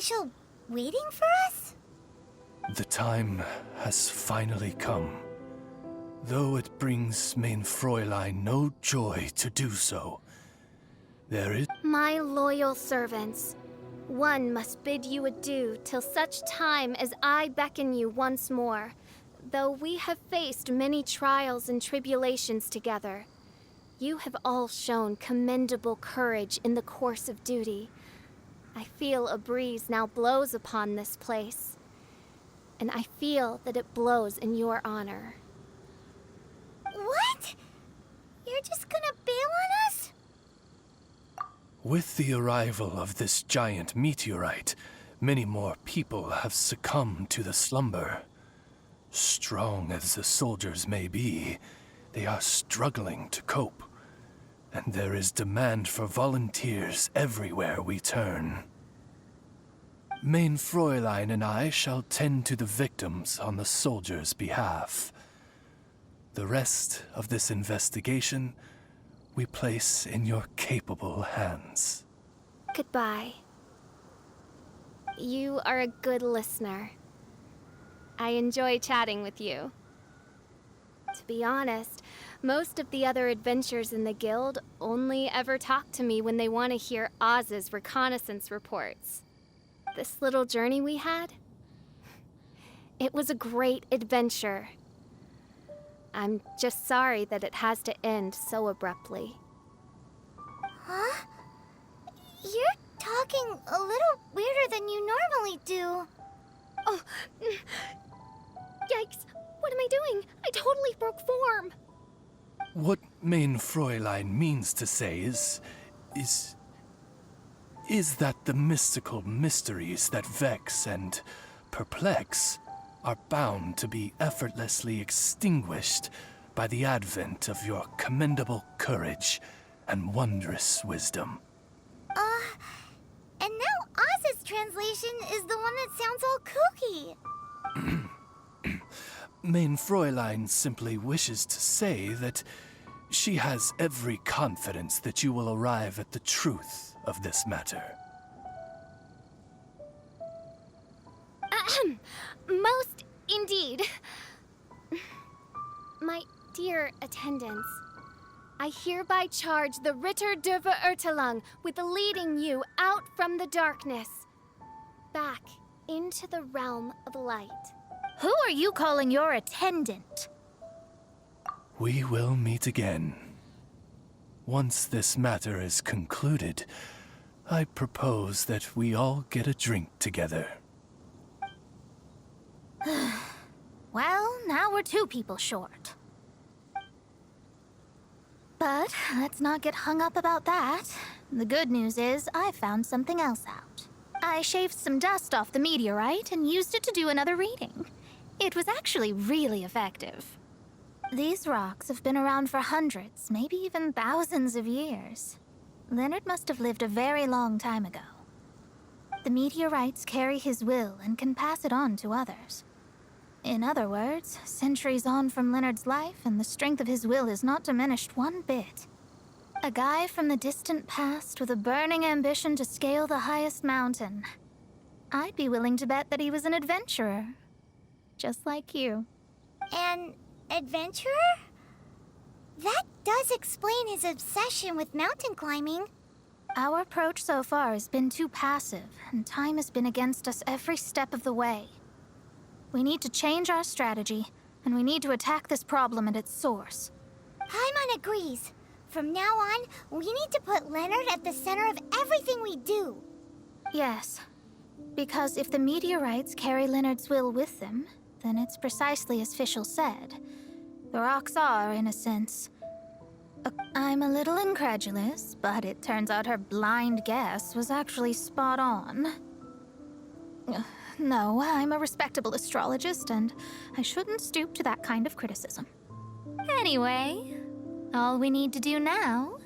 official waiting for us? The time has finally come. Though it brings main Fräulein no joy to do so, there is... My loyal servants, one must bid you adieu till such time as I beckon you once more. Though we have faced many trials and tribulations together, you have all shown commendable courage in the course of duty. I feel a breeze now blows upon this place, and I feel that it blows in your honor. What? You're just gonna bail on us? With the arrival of this giant meteorite, many more people have succumbed to the slumber. Strong as the soldiers may be, they are struggling to cope. And there is demand for volunteers everywhere we turn. Main Fräulein and I shall tend to the victims on the soldiers' behalf. The rest of this investigation we place in your capable hands. Goodbye. You are a good listener. I enjoy chatting with you. To be honest, most of the other adventurers in the guild only ever talk to me when they want to hear Oz's reconnaissance reports. This little journey we had, it was a great adventure. I'm just sorry that it has to end so abruptly. Huh? You're talking a little weirder than you normally do. Oh, yikes! What am I doing? I totally broke form! What main Fräulein means to say is that the mystical mysteries that vex and perplex are bound to be effortlessly extinguished by the advent of your commendable courage and wondrous wisdom. And now Oz's translation is the one that sounds all kooky. Main Fräulein simply wishes to say that she has every confidence that you will arrive at the truth of this matter. Ahem. Most indeed. My dear attendants, I hereby charge the Ritter der Verurteilung with leading you out from the darkness, back into the realm of light. Who are you calling your attendant? We will meet again. Once this matter is concluded, I propose that we all get a drink together. Well, now we're 2 people short. But let's not get hung up about that. The good news is I found something else out. I shaved some dust off the meteorite and used it to do another reading. It was actually really effective. These rocks have been around for hundreds, maybe even thousands of years. Leonard must have lived a very long time ago. The meteorites carry his will and can pass it on to others. In other words, centuries on from Leonard's life, and the strength of his will is not diminished one bit. A guy from the distant past with a burning ambition to scale the highest mountain. I'd be willing to bet that he was an adventurer. Just like you. An adventurer? That does explain his obsession with mountain climbing. Our approach so far has been too passive, and time has been against us every step of the way. We need to change our strategy, and we need to attack this problem at its source. Paimon agrees. From now on, we need to put Leonard at the center of everything we do. Yes, because if the meteorites carry Leonard's will with them, then it's precisely as Fischl said. The rocks are, in a sense... I'm a little incredulous, but it turns out her blind guess was actually spot on. No, I'm a respectable astrologist, and I shouldn't stoop to that kind of criticism. Anyway, all we need to do now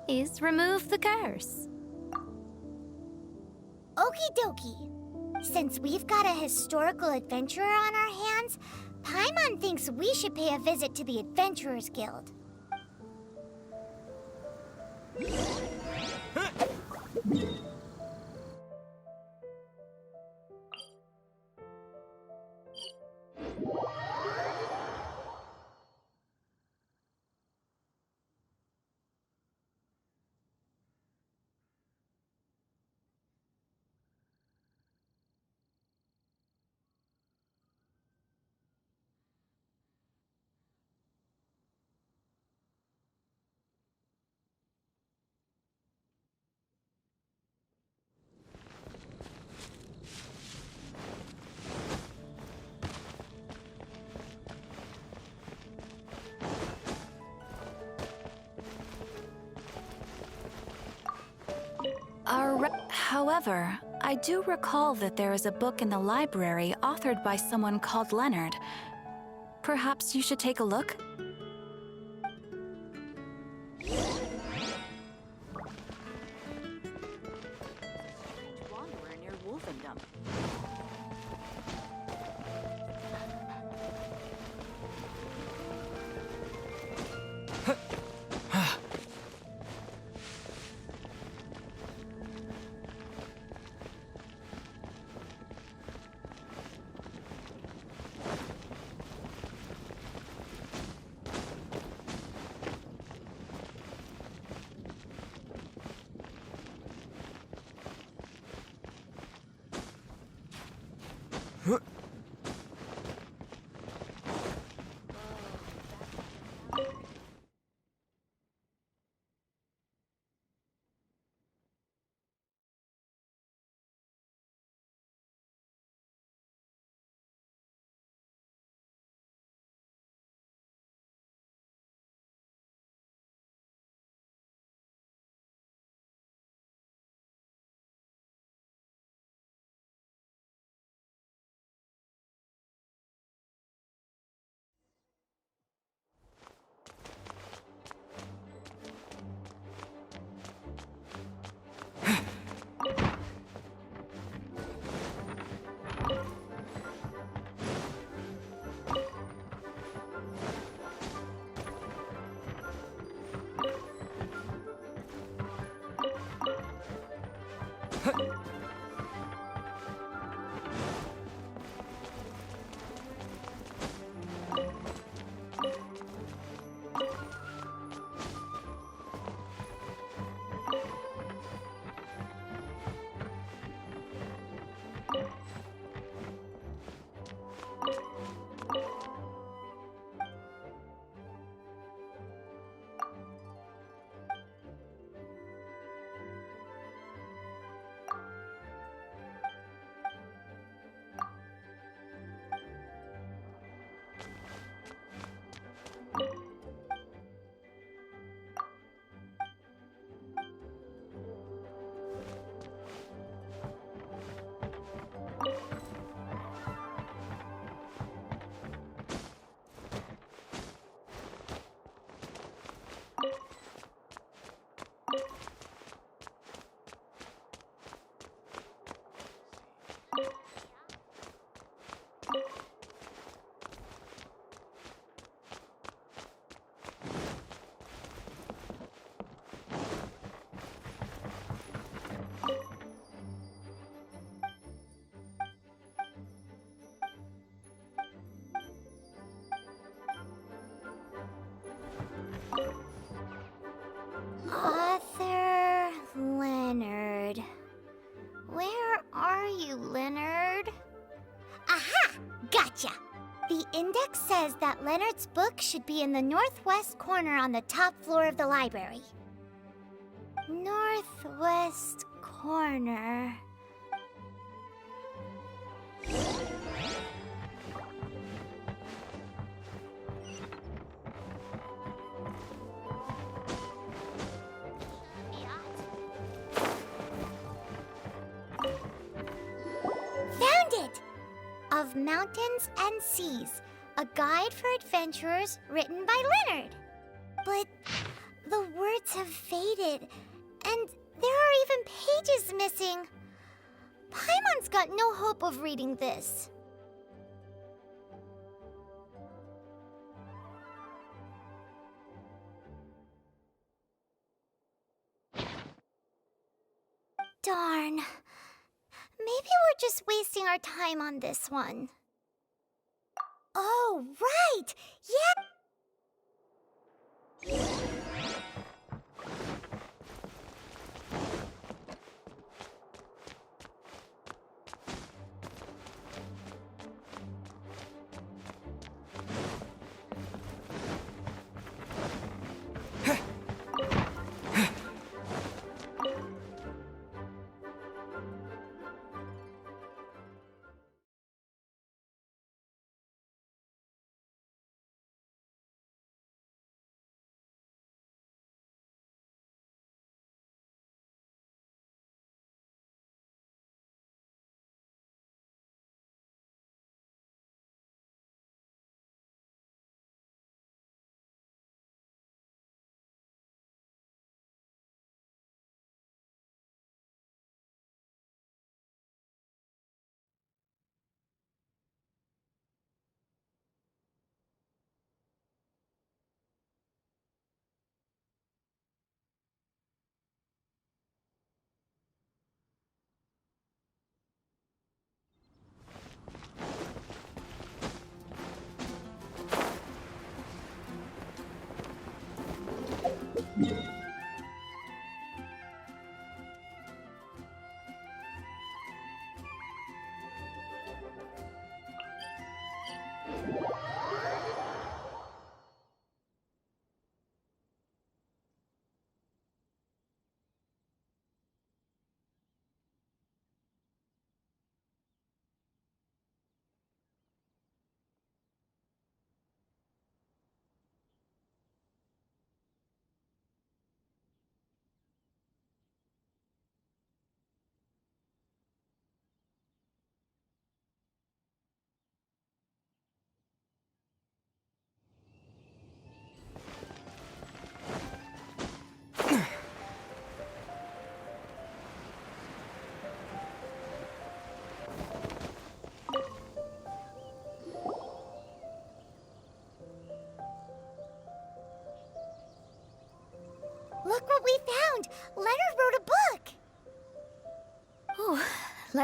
is remove the curse. Okie dokie. Since we've got a historical adventurer on our hands, Paimon thinks we should pay a visit to the Adventurers Guild. However, I do recall that there is a book in the library authored by someone called Leonard. Perhaps you should take a look? Wanderer near Wolfendom. Author Leonard. Where are you, Leonard? Aha! Gotcha! The index says that Leonard's book should be in the northwest corner on the top floor of the library. Northwest corner. Found it! Of Mountains and Seas, a guide for adventurers written by Leonard. But the words have faded, and there are even pages missing. Paimon's got no hope of reading this. Darn. Maybe we're just wasting our time on this one. Oh, right! Yeah!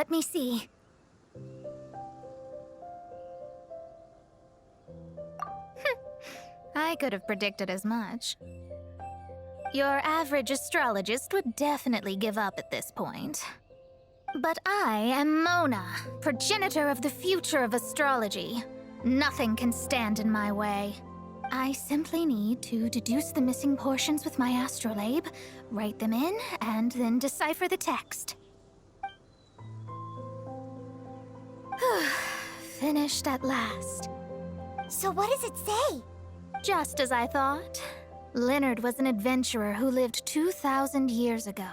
Let me see. I could have predicted as much. Your average astrologist would definitely give up at this point. But I am Mona, progenitor of the future of astrology. Nothing can stand in my way. I simply need to deduce the missing portions with my astrolabe, write them in, and then decipher the text. Finished at last. So what does it say? Just as I thought. Leonard was an adventurer who lived 2,000 years ago.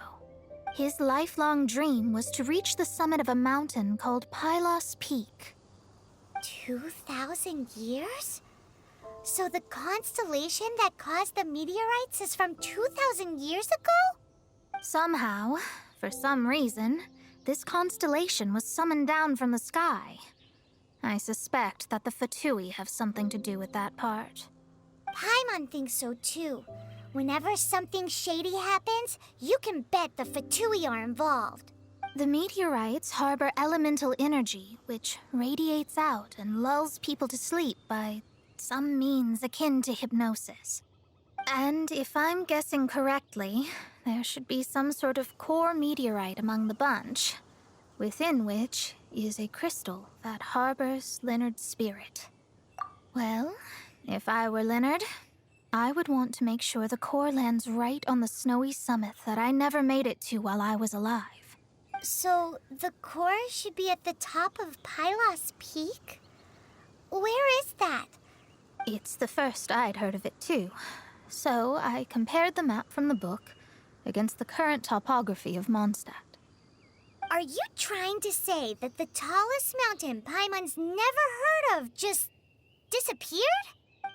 His lifelong dream was to reach the summit of a mountain called Pylos Peak. 2,000 years? So the constellation that caused the meteorites is from 2,000 years ago? Somehow, for some reason, this constellation was summoned down from the sky. I suspect that the Fatui have something to do with that part. Paimon thinks so too. Whenever something shady happens, you can bet the Fatui are involved. The meteorites harbor elemental energy, which radiates out and lulls people to sleep by some means akin to hypnosis. And if I'm guessing correctly, there should be some sort of core meteorite among the bunch, within which is a crystal that harbors Leonard's spirit. Well, if I were Leonard, I would want to make sure the core lands right on the snowy summit that I never made it to while I was alive. So the core should be at the top of Pylos Peak? Where is that? It's the first I'd heard of it too. So I compared the map from the book against the current topography of Mondstadt. Are you trying to say that the tallest mountain Paimon's never heard of just disappeared?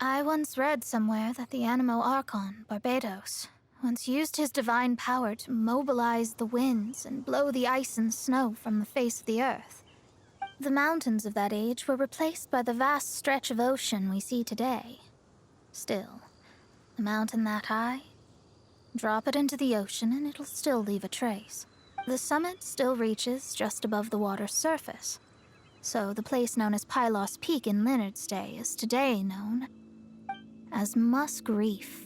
I once read somewhere that the Animo Archon, Barbados, once used his divine power to mobilize the winds and blow the ice and snow from the face of the earth. The mountains of that age were replaced by the vast stretch of ocean we see today. Still, a mountain that high, drop it into the ocean and it'll still leave a trace. The summit still reaches just above the water's surface. So the place known as Pylos Peak in Leonard's day is today known as Musk Reef.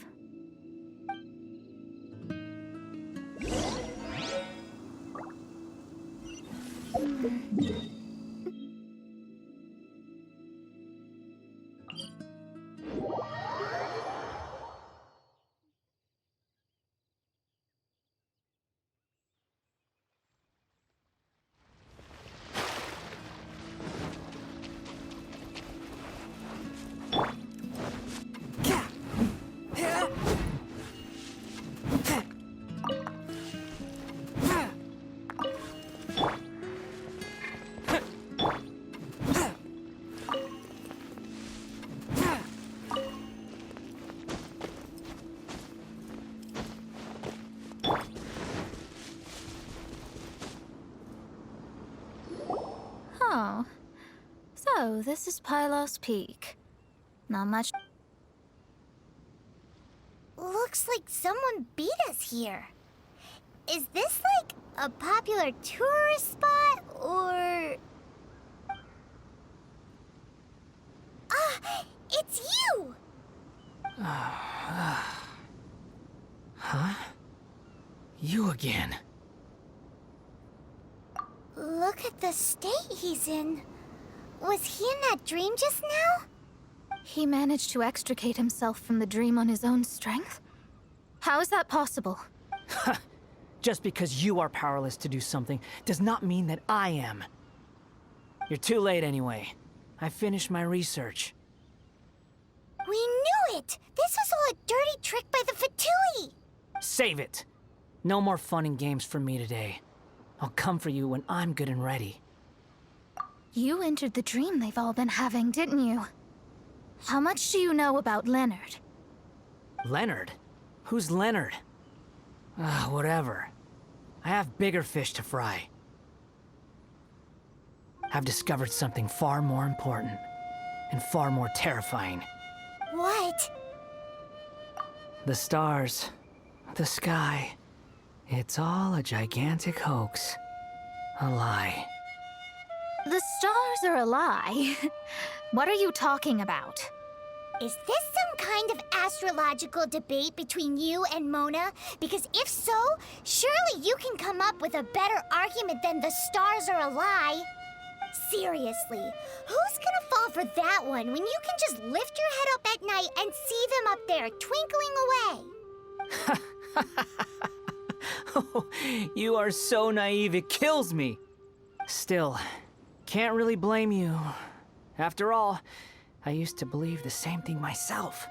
Oh, so this is Pylos Peak. Not much. Looks like someone beat us here. Is this like a popular tourist spot, or... Ah, it's you! Huh? You again. Look at the state he's in. Was he in that dream just now? He managed to extricate himself from the dream on his own strength? How is that possible? Just because you are powerless to do something does not mean that I am. You're too late anyway. I finished my research. We knew it! This was all a dirty trick by the Fatui! Save it! No more fun and games for me today. I'll come for you when I'm good and ready. You entered the dream they've all been having, didn't you? How much do you know about Leonard? Leonard? Who's Leonard? Whatever. I have bigger fish to fry. I've discovered something far more important and far more terrifying. What? The stars, the sky, it's all a gigantic hoax. A lie. The stars are a lie. What are you talking about? Is this some kind of astrological debate between you and Mona? Because if so, surely you can come up with a better argument than the stars are a lie. Seriously, who's gonna fall for that one when you can just lift your head up at night and see them up there twinkling away? Oh, you are so naive, it kills me. Still, can't really blame you. After all, I used to believe the same thing myself.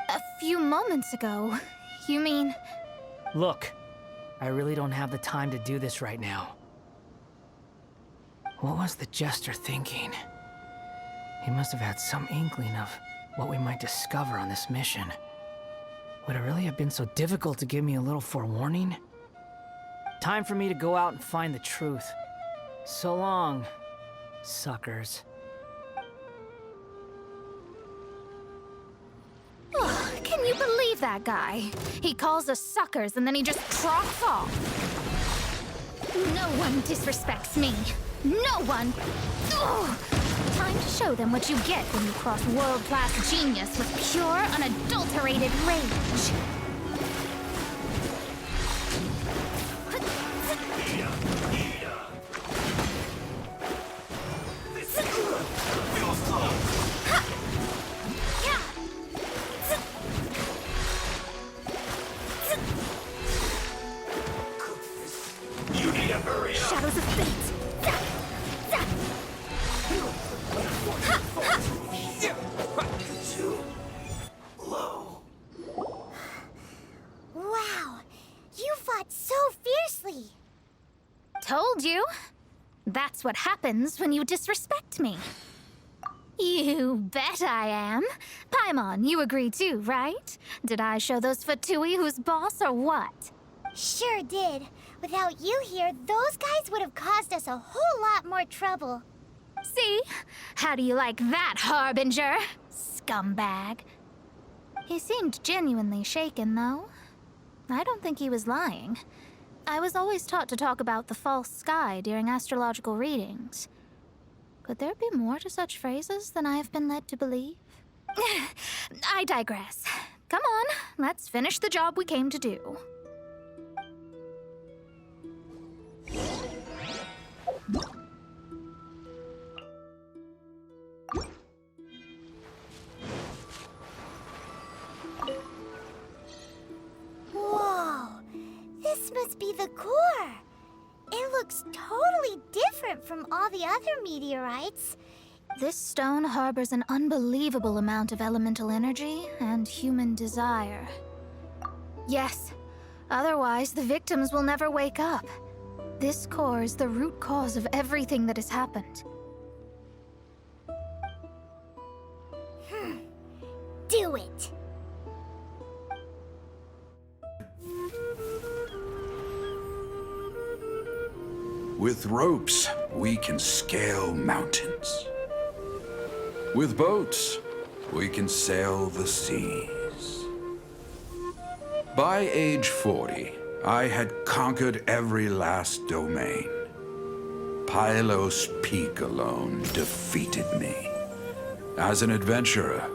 A few moments ago, you mean... Look, I really don't have the time to do this right now. What was the jester thinking? He must have had some inkling of what we might discover on this mission. Would it really have been so difficult to give me a little forewarning? Time for me to go out and find the truth. So long, suckers. Can you believe that guy? He calls us suckers and then he just trots off. No one disrespects me. No one! Ugh. Time to show them what you get when you cross world-class genius with pure, unadulterated rage. Shadows of fate. Wow, you fought so fiercely. Told you. That's what happens when you disrespect me. You bet I am. Paimon, you agree too, right? Did I show those Fatui who's boss or what? Sure did. Without you here, those guys would have caused us a whole lot more trouble. See? How do you like that, Harbinger? Scumbag. He seemed genuinely shaken, though. I don't think he was lying. I was always taught to talk about the false sky during astrological readings. Could there be more to such phrases than I have been led to believe? I digress. Come on, let's finish the job we came to do. Whoa, this must be the core. It looks totally different from all the other meteorites. This stone harbors an unbelievable amount of elemental energy and human desire. Yes, otherwise the victims will never wake up. This core is the root cause of everything that has happened. Do it. With ropes, we can scale mountains. With boats, we can sail the seas. By age 40, I had conquered every last domain. Pylos Peak alone defeated me. As an adventurer,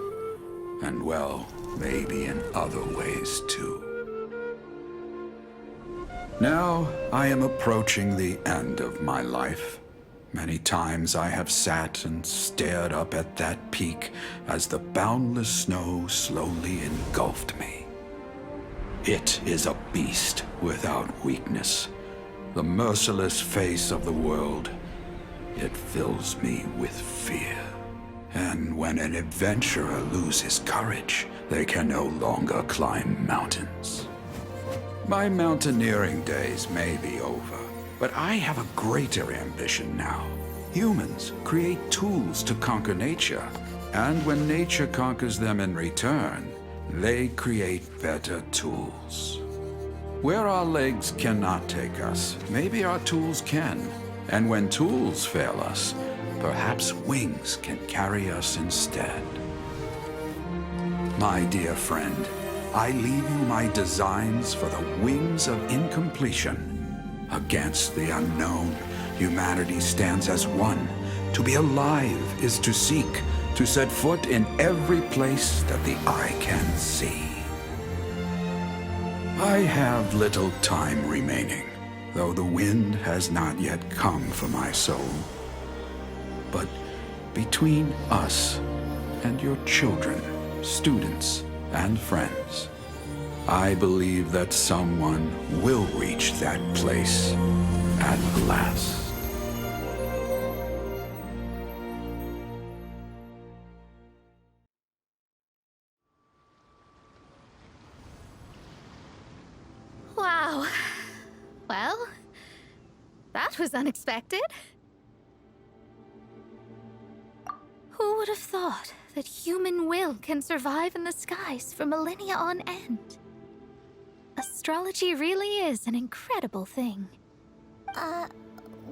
and well, maybe in other ways too. Now, I am approaching the end of my life. Many times I have sat and stared up at that peak as the boundless snow slowly engulfed me. It is a beast without weakness, the merciless face of the world. It fills me with fear. And when an adventurer loses courage, they can no longer climb mountains. My mountaineering days may be over, but I have a greater ambition now. Humans create tools to conquer nature, and when nature conquers them in return, they create better tools. Where our legs cannot take us, maybe our tools can. And when tools fail us, perhaps wings can carry us instead. My dear friend, I leave you my designs for the wings of incompletion. Against the unknown, humanity stands as one, To be alive is to seek, to set foot in every place that the eye can see. I have little time remaining, though the wind has not yet come for my soul. But between us and your children, students, and friends, I believe that someone will reach that place at last. Wow. Well, that was unexpected. Who would have thought that human will can survive in the skies for millennia on end? Astrology really is an incredible thing.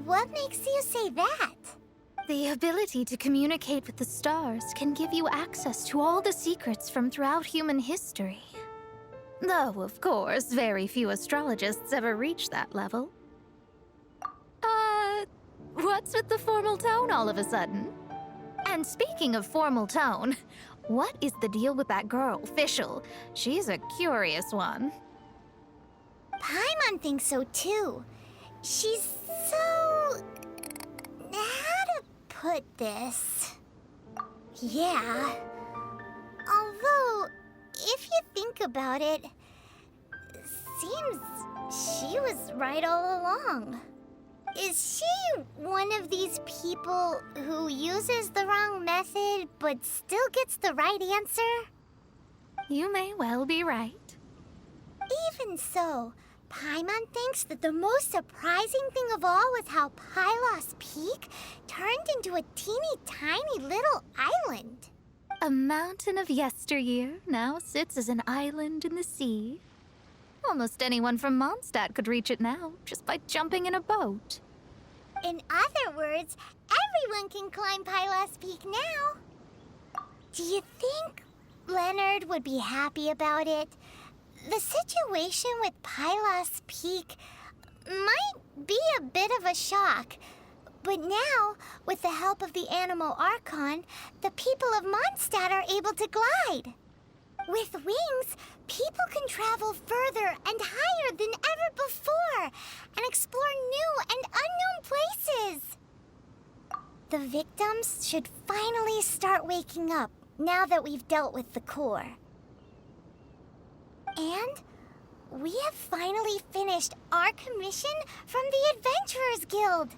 What makes you say that? The ability to communicate with the stars can give you access to all the secrets from throughout human history. Though, of course, very few astrologists ever reach that level. What's with the formal tone all of a sudden? And speaking of formal tone, what is the deal with that girl, Fischl? She's a curious one. Paimon thinks so too. She's so... how to put this? Yeah. Although, if you think about it, seems she was right all along. Is she one of these people who uses the wrong method but still gets the right answer? You may well be right. Even so, Paimon thinks that the most surprising thing of all was how Pylos Peak turned into a teeny tiny little island. A mountain of yesteryear now sits as an island in the sea. Almost anyone from Mondstadt could reach it now, just by jumping in a boat. In other words, everyone can climb Pylos Peak now. Do you think Leonard would be happy about it? The situation with Pylos Peak might be a bit of a shock. But now, with the help of the Animal Archon, the people of Mondstadt are able to glide. With wings, people can travel further and higher than ever before and explore new and unknown places. The victims should finally start waking up now that we've dealt with the core. And we have finally finished our commission from the Adventurers Guild.